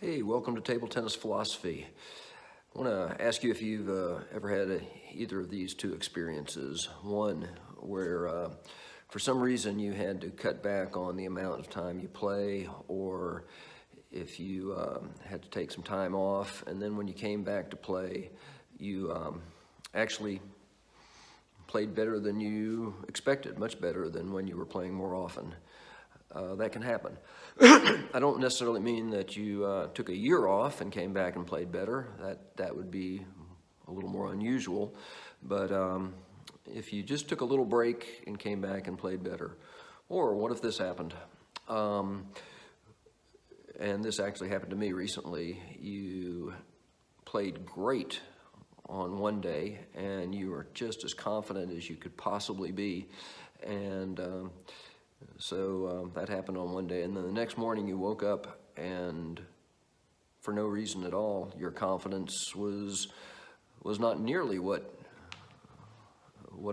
Hey, welcome to Table Tennis Philosophy. I want to ask you if you've ever had either of these two experiences. One where for some reason you had to cut back on the amount of time you play, or if you had to take some time off, and then when you came back to play, you actually played better than you expected, much better than when you were playing more often. That can happen. I don't necessarily mean that you took a year off and came back and played better. That would be a little more unusual. But if you just took a little break and came back and played better, or what if this happened? And this actually happened to me recently. You played great on one day and you were just as confident as you could possibly be. And so that happened on one day, and then the next morning you woke up and for no reason at all, your confidence was not nearly what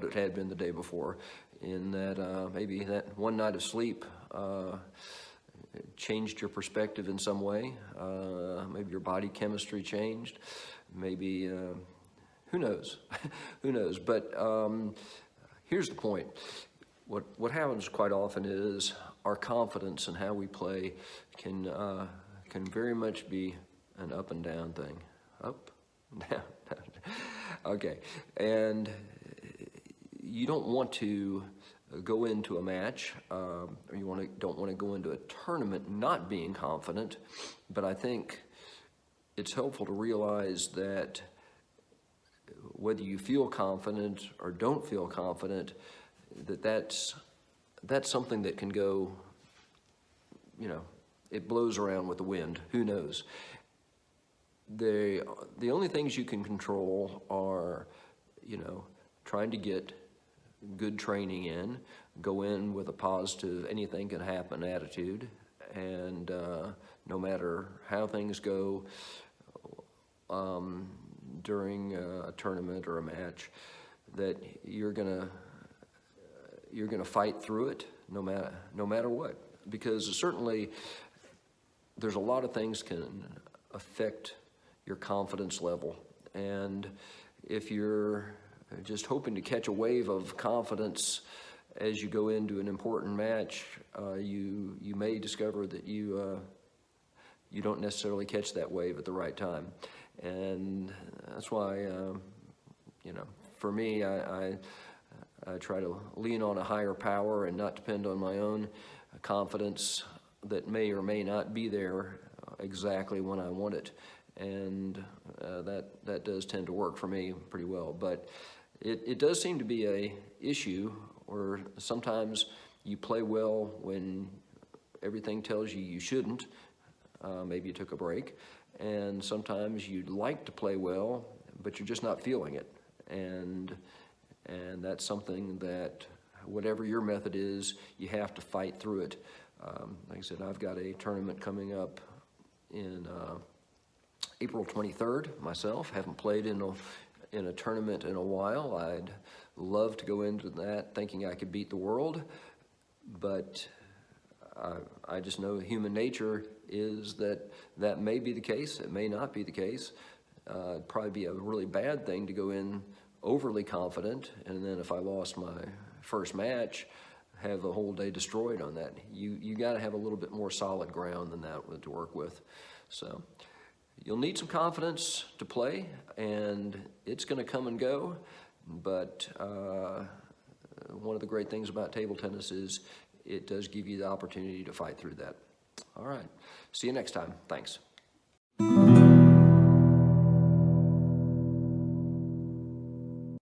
it had been the day before, in that maybe that one night of sleep changed your perspective in some way. Maybe your body chemistry changed, maybe, who knows, who knows, but here's the point. What happens quite often is our confidence in how we play can very much be an up and down thing. Up, down, down. Okay, and you don't want to go into a match, or you don't want to go into a tournament not being confident, but I think it's helpful to realize that whether you feel confident or don't feel confident, that's something that can go, it blows around with the wind. Who knows? The only things you can control are, trying to get good training in, go in with a positive, anything can happen attitude, and no matter how things go during a tournament or a match, that you're gonna fight through it no matter what, because certainly there's a lot of things can affect your confidence level, and if you're just hoping to catch a wave of confidence as you go into an important match, you may discover that you don't necessarily catch that wave at the right time, and that's why for me, I try to lean on a higher power and not depend on my own confidence that may or may not be there exactly when I want it. And that does tend to work for me pretty well. But it does seem to be a issue where sometimes you play well when everything tells you you shouldn't. Maybe you took a break. And sometimes you'd like to play well, but you're just not feeling it. And that's something that, whatever your method is, you have to fight through it. Like I said, I've got a tournament coming up in April 23rd myself. Haven't played in a tournament in a while. I'd love to go into that thinking I could beat the world, but I just know human nature is that may be the case. It may not be the case. It'd probably be a really bad thing to go in overly confident, and then if I lost my first match, have the whole day destroyed on that. You got to have a little bit more solid ground than that to work with. So you'll need some confidence to play, and it's going to come and go, but one of the great things about table tennis is it does give you the opportunity to fight through that. All right, see you next time. Thanks.